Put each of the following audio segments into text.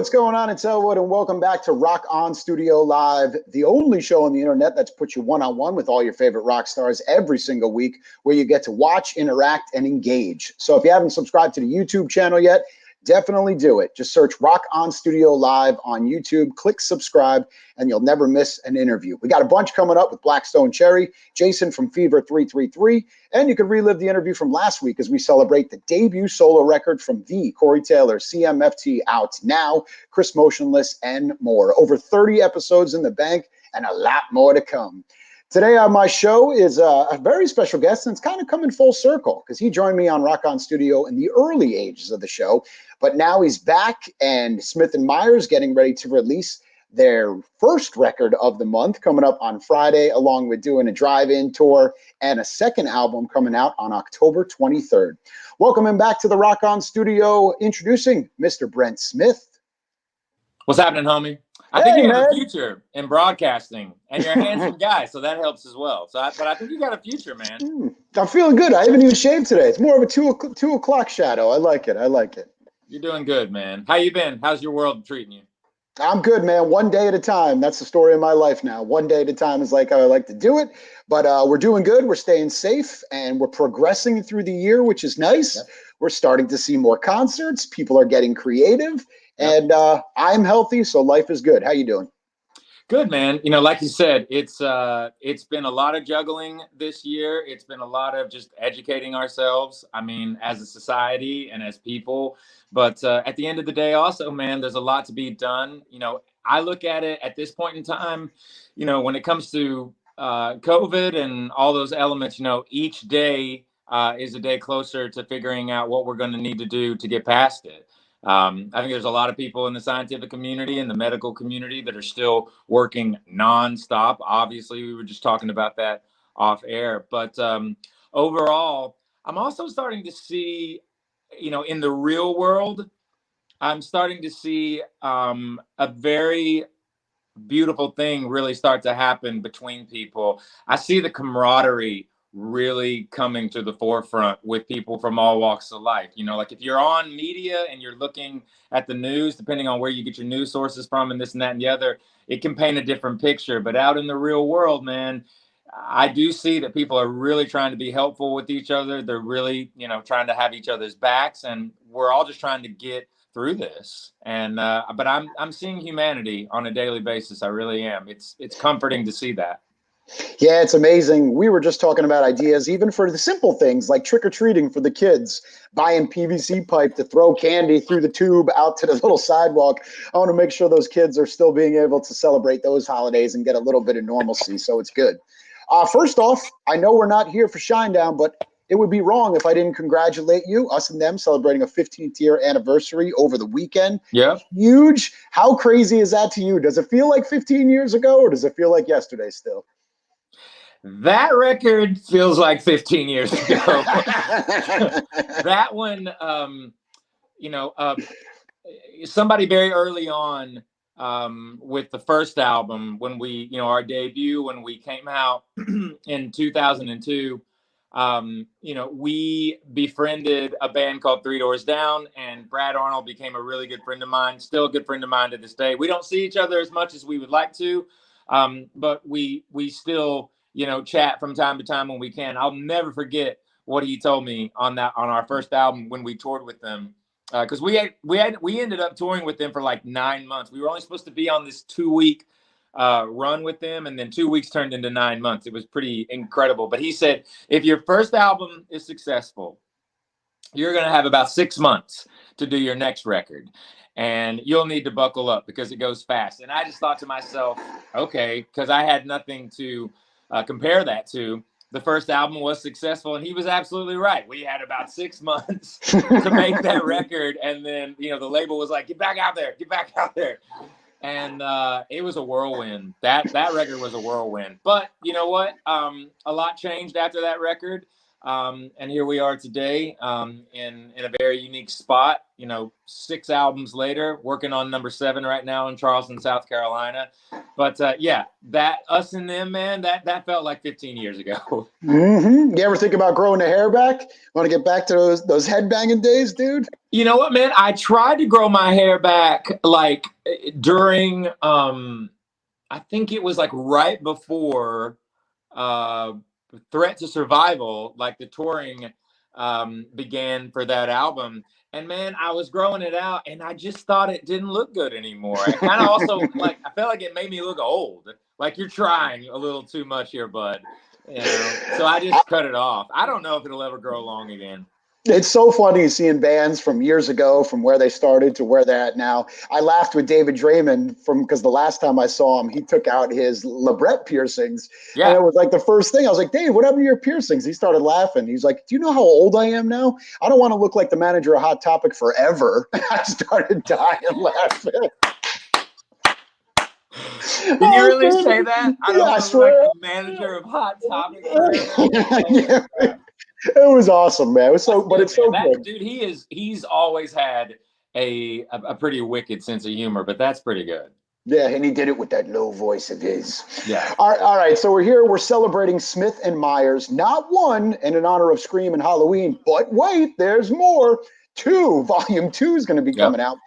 what's going on? It's Elwood, and welcome back to Rock On Studio Live, the only show on the internet that's put you one-on-one with all your favorite rock stars every single week, where you get to watch, interact, and engage. So if you haven't subscribed to the YouTube channel yet, definitely do it. Just search Rock On Studio Live on YouTube, click subscribe, and you'll never miss an interview. We got a bunch coming up with Blackstone Cherry, Jason from Fever 333, and you can relive the interview from last week as we celebrate the debut solo record from the Corey Taylor, CMFT, out now, Chris Motionless, and more. Over 30 episodes in the bank and a lot more to come. Today on my show is a very special guest, and it's kind of coming full circle because he joined me on Rock On Studio in the early ages of the show, but now he's back, and Smith & Myers getting ready to release their first record of the month coming up on Friday, along with doing a drive-in tour and a second album coming out on October 23rd. Welcome him back to the Rock On Studio, introducing Mr. Brent Smith. What's happening, homie? I think you have a future in broadcasting, and you're a handsome guy, so that helps as well. But I think you got a future, man. I'm feeling good. I haven't even shaved today. It's more of a 2 o'clock shadow. I like it. You're doing good, man. How you been? How's your world treating you? I'm good, man. One day at a time. That's the story of my life now. One day at a time is like how I like to do it. But we're doing good. We're staying safe, and we're progressing through the year, which is nice. Yep. We're starting to see more concerts. People are getting creative. Yep. And I'm healthy, so life is good. How you doing? Good, man. You know, like you said, it's been a lot of juggling this year. It's been a lot of just educating ourselves. I mean, as a society and as people. But at the end of the day, also, man, there's a lot to be done. You know, I look at it at this point in time, you know, when it comes to COVID and all those elements, you know, each day is a day closer to figuring out what we're going to need to do to get past it. I think there's a lot of people in the scientific community and the medical community that are still working nonstop. Obviously, we were just talking about that off air. But overall, I'm also starting to see, you know, in the real world, I'm starting to see a very beautiful thing really start to happen between people. I see the camaraderie really coming to the forefront with people from all walks of life. You know, like if you're on media and you're looking at the news, depending on where you get your news sources from and this and that and the other, it can paint a different picture. But out in the real world, man, I do see that people are really trying to be helpful with each other. They're really, you know, trying to have each other's backs, and we're all just trying to get through this. And but I'm seeing humanity on a daily basis. I really am. It's comforting to see that. Yeah, it's amazing. We were just talking about ideas, even for the simple things like trick-or-treating for the kids, buying PVC pipe to throw candy through the tube out to the little sidewalk. I want to make sure those kids are still being able to celebrate those holidays and get a little bit of normalcy, so it's good. First off, I know we're not here for Shinedown, but it would be wrong if I didn't congratulate you, us and them, celebrating a 15th year anniversary over the weekend. Yeah. Huge. How crazy is that to you? Does it feel like 15 years ago, or does it feel like yesterday still? That record feels like 15 years ago. That one, you know, somebody very early on with the first album, when we, you know, our debut, when we came out in 2002, you know, we befriended a band called Three Doors Down, and Brad Arnold became a really good friend of mine, still a good friend of mine to this day. We don't see each other as much as we would like to, but we still, you know, chat from time to time when we can. I'll never forget what he told me on our first album when we toured with them, because we ended up touring with them for like 9 months. We were only supposed to be on this 2-week run with them, and then 2 weeks turned into 9 months. It was pretty incredible. But he said, if your first album is successful, you're going to have about 6 months to do your next record, and you'll need to buckle up because it goes fast. And I just thought to myself, okay, because I had nothing to compare that to. The first album was successful, and he was absolutely right. We had about 6 months to make that record, and then, you know, the label was like, get back out there. And it was a whirlwind. That record was a whirlwind. But you know what? A lot changed after that record. And here we are today, in a very unique spot. 6 albums later, working on number 7 right now in Charleston, South Carolina. But yeah, that us and them, man, that felt like 15 years ago. You ever think about growing the hair back? Want to get back to those headbanging days, dude? You know what, man? I tried to grow my hair back like during I think it was like right before Threat to Survival, like the touring began for that album. And man, I was growing it out and I just thought it didn't look good anymore. It kind of also like I felt like it made me look old. Like you're trying a little too much here, bud. So I just cut it off. I don't know if it'll ever grow long again. It's so funny seeing bands from years ago, from where they started to where they're at now. I laughed with David Draymond because the last time I saw him, he took out his labret piercings. Yeah. And it was like the first thing. I was like, Dave, what happened to your piercings? He started laughing. He's like, do you know how old I am now? I don't want to look like the manager of Hot Topic forever. I started dying laughing. Did you really say that? I don't want to look like the manager of Hot Topic forever. Yeah. It was awesome, man. It was so, but it's so good. Dude, he's always had a pretty wicked sense of humor, but that's pretty good. Yeah, and he did it with that low voice of his. Yeah. All right. So we're here. We're celebrating Smith and Myers, not one in honor of Scream and Halloween, but wait, there's more. 2, Volume 2 is going to be coming out.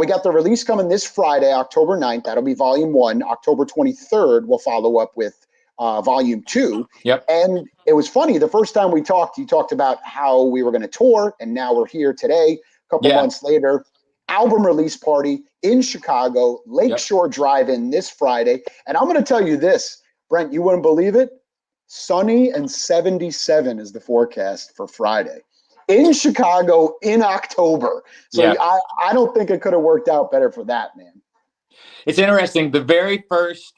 We got the release coming this Friday, October 9th. That'll be Volume 1. October 23rd, we'll follow up with Volume 2. Yep. And it was funny. The first time we talked, you talked about how we were going to tour, and now we're here today, a couple months later. Album release party in Chicago, Lakeshore Drive in this Friday. And I'm going to tell you this, Brent, you wouldn't believe it. Sunny and 77 is the forecast for Friday in Chicago in October. So I don't think it could have worked out better for that, man. It's interesting. The very first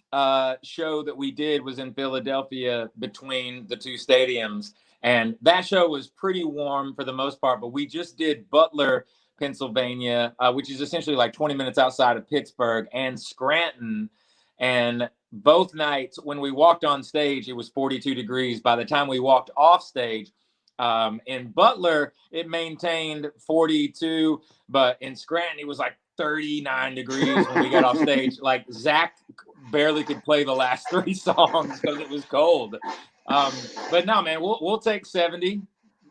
show that we did was in Philadelphia between the two stadiums. And that show was pretty warm for the most part. But we just did Butler, Pennsylvania, which is essentially like 20 minutes outside of Pittsburgh, and Scranton. And both nights when we walked on stage, it was 42 degrees. By the time we walked off stage, in Butler, it maintained 42. But in Scranton, it was like 39 degrees when we got off stage. Like Zach barely could play the last 3 songs because it was cold. But no, man, we'll take 70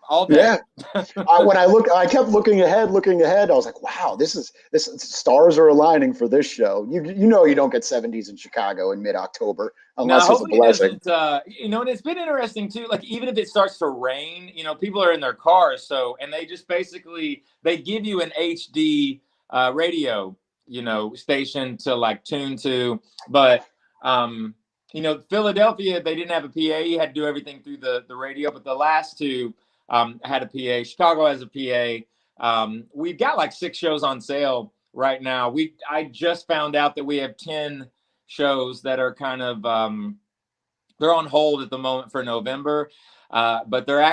all day. Yeah. When I kept looking ahead. I was like, wow, this stars are aligning for this show. You know you don't get 70s in Chicago in mid-October unless it's a blessing. And it's been interesting too. Like even if it starts to rain, people are in their cars, and they just basically they give you an HD radio, station to like tune to, but Philadelphia, they didn't have a PA. You had to do everything through the radio, but the last 2 had a PA. Chicago has a PA. We've got like 6 shows on sale right now. I just found out that we have 10 shows that are kind of they're on hold at the moment for November, but they're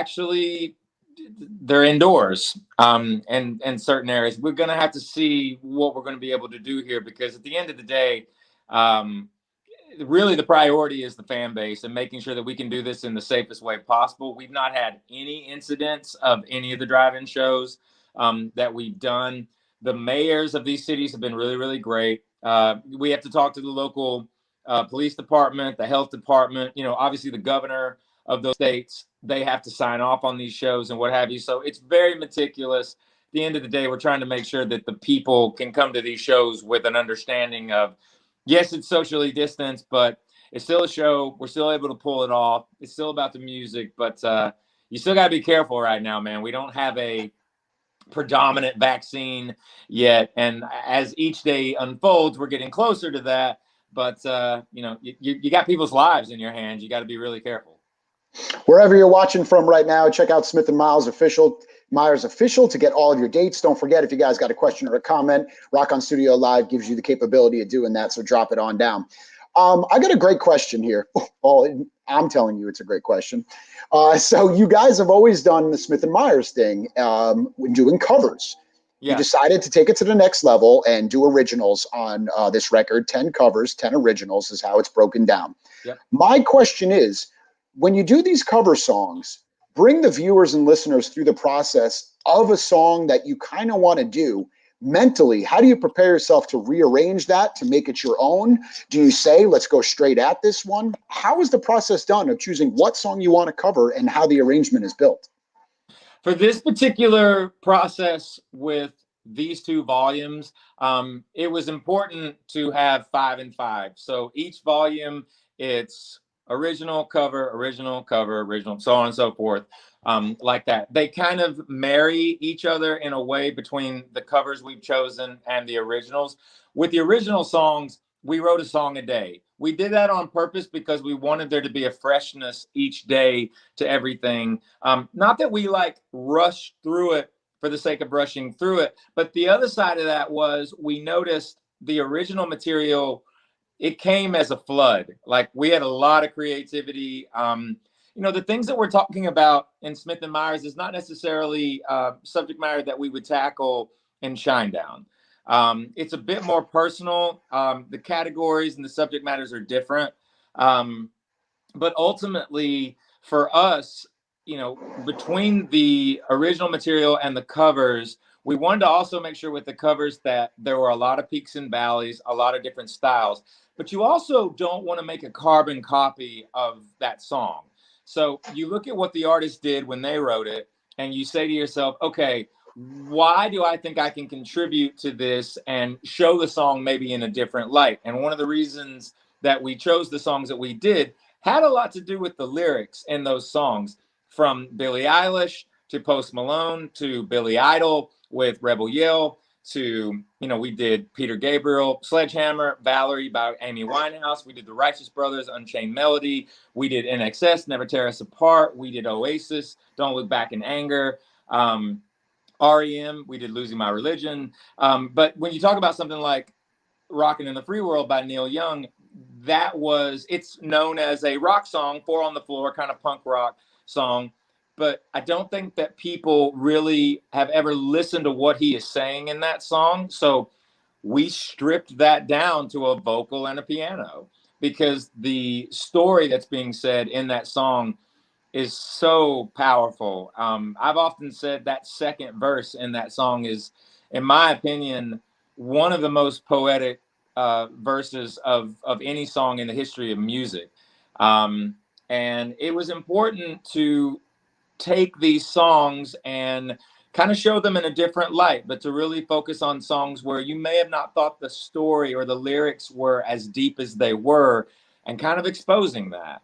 indoors in certain areas. We're going to have to see what we're going to be able to do here, because at the end of the day, really the priority is the fan base and making sure that we can do this in the safest way possible. We've not had any incidents of any of the drive-in shows that we've done. The mayors of these cities have been really, really great. We have to talk to the local police department, the health department, obviously the governor of those states. They have to sign off on these shows and what have you. So it's very meticulous. At the end of the day, we're trying to make sure that the people can come to these shows with an understanding of, yes, it's socially distanced, but it's still a show. We're still able to pull it off. It's still about the music, but you still got to be careful right now, man. We don't have a predominant vaccine yet. And as each day unfolds, we're getting closer to that. But, you got people's lives in your hands. You got to be really careful. Wherever you're watching from right now, check out Smith and Myers Official to get all of your dates. Don't forget, if you guys got a question or a comment, Rock On Studio Live gives you the capability of doing that, so drop it on down. I got a great question here. Well, I'm telling you it's a great question. So you guys have always done the Smith and Myers thing when doing covers. Yeah. You decided to take it to the next level and do originals on this record. 10 covers, 10 originals is how it's broken down. Yep. My question is, when you do these cover songs, bring the viewers and listeners through the process of a song that you kind of want to do mentally. How do you prepare yourself to rearrange that, to make it your own? Do you say, let's go straight at this one? How is the process done of choosing what song you want to cover and how the arrangement is built? For this particular process with these two volumes, it was important to have 5 and 5. So each volume, it's original, cover, original, so on and so forth, like that. They kind of marry each other in a way between the covers we've chosen and the originals. With the original songs, we wrote a song a day. We did that on purpose because we wanted there to be a freshness each day to everything. Not that we like rushed through it for the sake of rushing through it, but the other side of that was we noticed the original material, it came as a flood. Like we had a lot of creativity. The things that we're talking about in Smith and Myers is not necessarily subject matter that we would tackle in Shinedown. It's a bit more personal. The categories and the subject matters are different. But ultimately, for us, between the original material and the covers, we wanted to also make sure with the covers that there were a lot of peaks and valleys, a lot of different styles. But you also don't want to make a carbon copy of that song. So you look at what the artist did when they wrote it, and you say to yourself, okay, why do I think I can contribute to this and show the song maybe in a different light? And one of the reasons that we chose the songs that we did had a lot to do with the lyrics in those songs, from Billie Eilish to Post Malone to Billy Idol with Rebel Yell to, we did Peter Gabriel, Sledgehammer, Valerie by Amy Winehouse. We did the Righteous Brothers, Unchained Melody. We did NXS, Never Tear Us Apart. We did Oasis, Don't Look Back in Anger. REM, we did Losing My Religion. But when you talk about something like Rockin' in the Free World by Neil Young, it's known as a rock song, 4 on the Floor, kind of punk rock song. But I don't think that people really have ever listened to what he is saying in that song. So we stripped that down to a vocal and a piano, because the story that's being said in that song is so powerful. I've often said that second verse in that song is, in my opinion, one of the most poetic verses of any song in the history of music. And it was important to take these songs and kind of show them in a different light, but to really focus on songs where you may have not thought the story or the lyrics were as deep as they were, and kind of exposing that.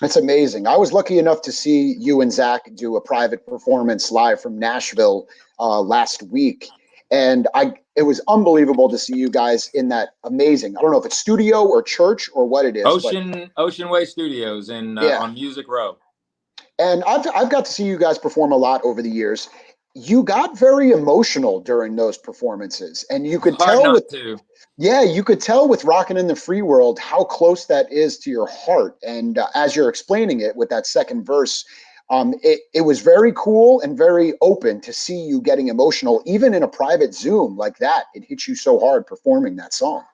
That's amazing. I was lucky enough to see you and Zach do a private performance live from Nashville last week. And it was unbelievable to see you guys in that amazing, I don't know if it's studio or church or what it is. Ocean Way Studios on Music Row. And I've got to see you guys perform a lot over the years. You got very emotional during those performances, and you could tell you could tell with Rockin' in the Free World how close that is to your heart. And as you're explaining it with that second verse, it was very cool and very open to see you getting emotional, even in a private Zoom like that. It hits you so hard performing that song.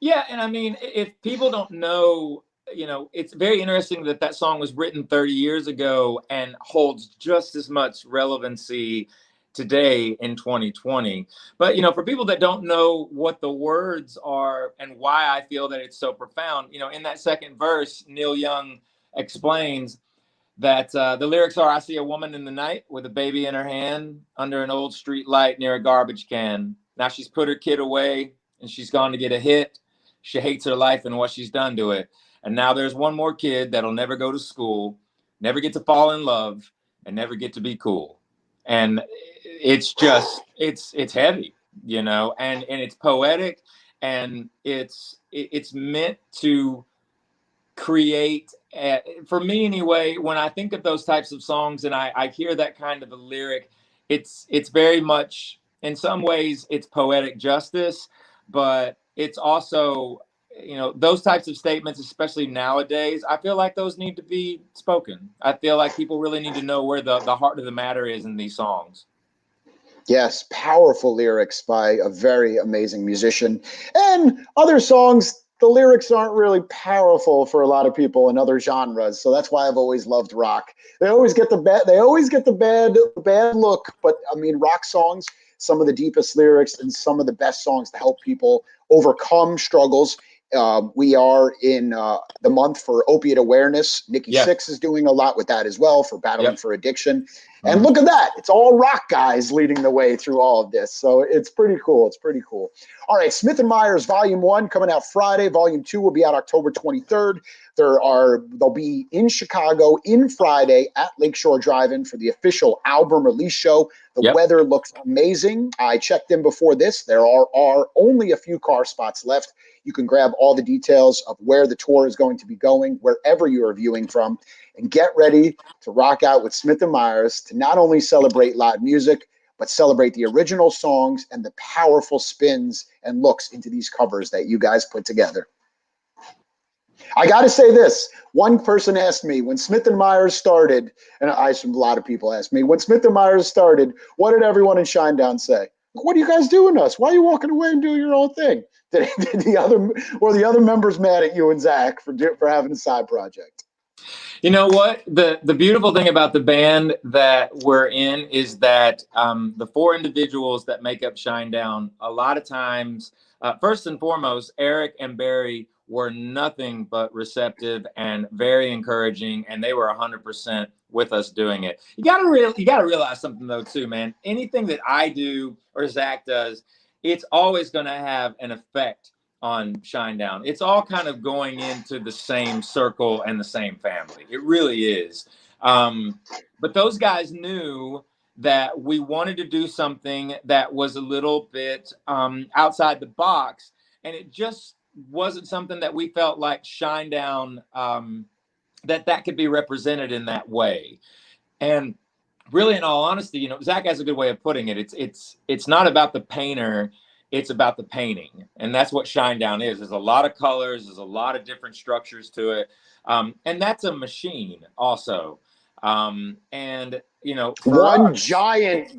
Yeah, and I mean, if people don't know, it's very interesting that song was written 30 years ago and holds just as much relevancy today in 2020. But, for people that don't know what the words are and why I feel that it's so profound, in that second verse, Neil Young explains that the lyrics are, I see a woman in the night with a baby in her hand under an old street light near a garbage can. Now she's put her kid away and she's gone to get a hit. She hates her life and what she's done to it. And now there's one more kid that'll never go to school, never get to fall in love, and never get to be cool. And it's just, it's heavy, and it's poetic, and it's meant to create, for me anyway, when I think of those types of songs and I hear that kind of a lyric, it's very much, in some ways, it's poetic justice, but it's also, those types of statements, especially nowadays, I feel like those need to be spoken. I feel like people really need to know where the heart of the matter is in these songs. Yes, powerful lyrics by a very amazing musician. And other songs the lyrics aren't really powerful for a lot of people in other genres. So that's why I've always loved rock. They always get the bad look, but I mean, rock songs, some of the deepest lyrics and some of the best songs to help people overcome struggles. We are in the month for opiate awareness. Nikki Sixx is doing a lot with that as well for battling for addiction. And look at that. It's all rock guys leading the way through all of this. So it's pretty cool. It's pretty cool. All right. Smith & Myers Volume 1 coming out Friday. Volume 2 will be out October 23rd. They'll be in Chicago in Friday at Lakeshore Drive-In for the official album release show. The weather looks amazing. I checked in before this. There are only a few car spots left. You can grab all the details of where the tour is going to be going, wherever you are viewing from, and get ready to rock out with Smith & Myers to not only celebrate live music, but celebrate the original songs and the powerful spins and looks into these covers that you guys put together. I got to say this. One person asked me when Smith & Myers started, and a lot of people asked me, when Smith & Myers started, what did everyone in Shinedown say? What are you guys doing us? Why are you walking away and doing your own thing? Did the other members mad at you and Zach for having a side project? You know what? The beautiful thing about the band that we're in is that the four individuals that make up Shinedown, a lot of times, first and foremost, Eric and Barry were nothing but receptive and very encouraging, and they were 100% with us doing it. You gotta realize something though too, man. Anything that I do or Zach does, it's always going to have an effect on Shinedown. It's all kind of going into the same circle and the same family. It really is. But those guys knew that we wanted to do something that was a little bit outside the box, and it just wasn't something that we felt like Shinedown that could be represented in that way. And really, in all honesty, you know, Zach has a good way of putting it. It's not about the painter, it's about the painting. And that's what Shinedown is. There's a lot of colors, there's a lot of different structures to it. And that's a machine also. And you know, one giant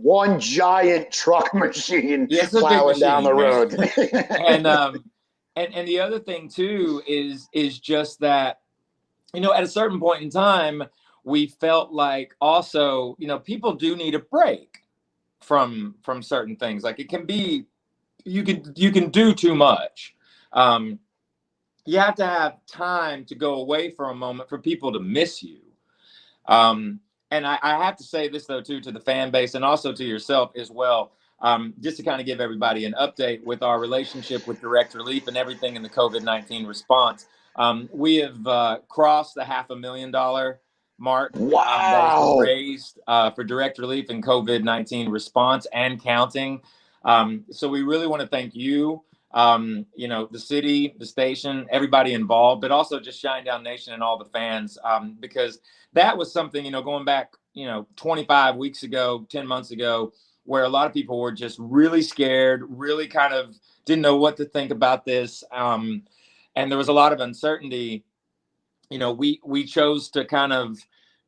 truck machine plowing down the road. And the other thing too is just that, you know, at a certain point in time, we felt like also, you know, people do need a break from certain things. Like it can be, you can do too much. You have to have time to go away for a moment for people to miss you. And I have to say this though too, to the fan base and also to yourself as well. Just to kind of give everybody an update with our relationship with Direct Relief and everything in the COVID-19 response. We have crossed the $500,000 mark. Wow. Raised for Direct Relief and COVID-19 response and counting. So we really want to thank you, you know, the city, the station, everybody involved, but also just Shinedown Nation and all the fans, because that was something, you know, going back, you know, 25 weeks ago, 10 months ago, where a lot of people were just really scared, really kind of didn't know what to think about this. And there was a lot of uncertainty. You know, we chose to kind of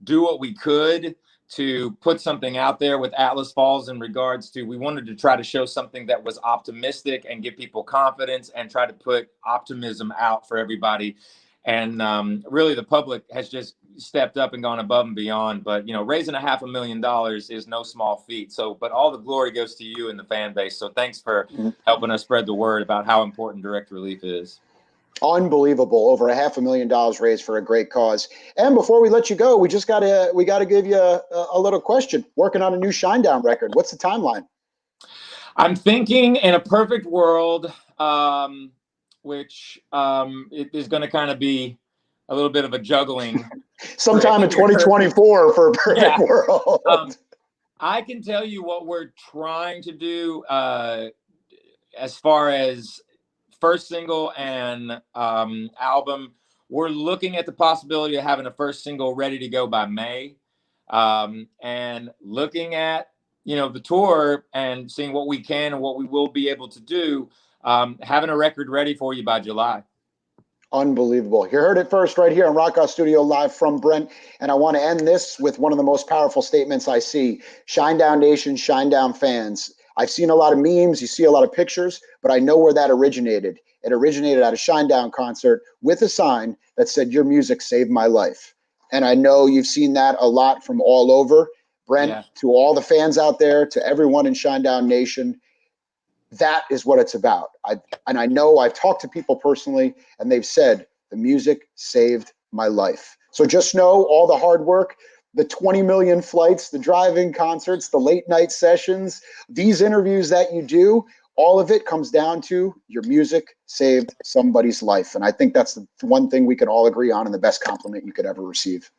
do what we could to put something out there with Atlas Falls in regards to, we wanted to try to show something that was optimistic and give people confidence and try to put optimism out for everybody. And really the public has just stepped up and gone above and beyond. But, you know, raising $500,000 is no small feat. So, but all the glory goes to you and the fan base. So thanks for helping us spread the word about how important Direct Relief is. Unbelievable. Over $500,000 raised for a great cause. And before we let you go, we gotta give you a little question. Working on a new Shinedown record. What's the timeline? I'm thinking in a perfect world, which it is going to kind of be a little bit of a juggling. Sometime in 2024 for a perfect world. I can tell you what we're trying to do as far as first single and album. We're looking at the possibility of having a first single ready to go by May, and looking at, you know, the tour and seeing what we can and what we will be able to do, having a record ready for you by July. Unbelievable. You heard it first right here on Rock Out Studio Live from Brent. And I want to end this with one of the most powerful statements I see. Shinedown Nation, Shinedown fans. I've seen a lot of memes, you see a lot of pictures, but I know where that originated. It originated at a Shinedown concert with a sign that said, "Your music saved my life." And I know you've seen that a lot from all over. Brent, Yeah. to all the fans out there, to everyone in Shinedown Nation, that is what it's about. I know I've talked to people personally, and they've said the music saved my life. So just know all the hard work, the 20 million flights, the drive-in concerts, the late night sessions, these interviews that you do, all of it comes down to your music saved somebody's life. And I think that's the one thing we can all agree on, and the best compliment you could ever receive.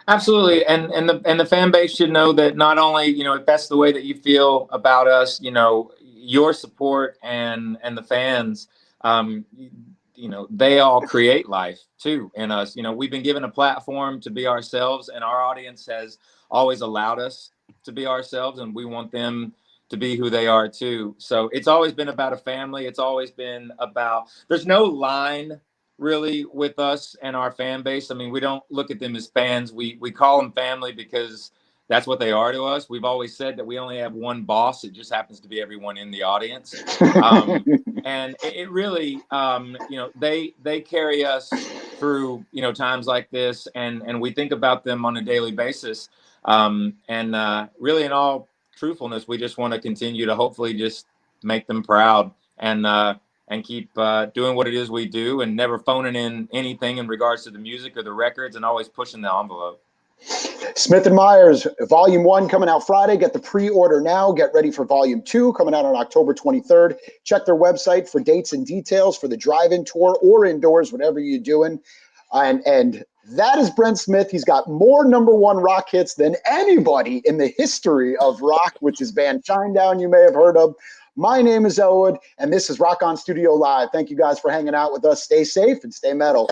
Absolutely, and the fan base should know that not only, if that's the way that you feel about us, your support and the fans, um, they all create life too in us. We've been given a platform to be ourselves, and our audience has always allowed us to be ourselves, and we want them to be who they are too. So it's always been about a family. It's always been about, there's no line really with us and our fan base. I mean, we don't look at them as fans. We call them family because that's what they are to us. We've always said that we only have one boss. It just happens to be everyone in the audience. And it really, they carry us through, times like this, and we think about them on a daily basis. Really, in all truthfulness, we just want to continue to hopefully just make them proud, and keep doing what it is we do, and never phoning in anything in regards to the music or the records, and always pushing the envelope. Smith & Myers, Volume 1 coming out Friday. Get the pre-order now. Get ready for Volume 2 coming out on October 23rd. Check their website for dates and details for the drive-in tour or indoors, whatever you're doing. And that is Brent Smith. He's got more #1 rock hits than anybody in the history of rock, which his band Shinedown you may have heard of. My name is Elwood, and this is Rock On Studio Live. Thank you guys for hanging out with us. Stay safe and stay metal.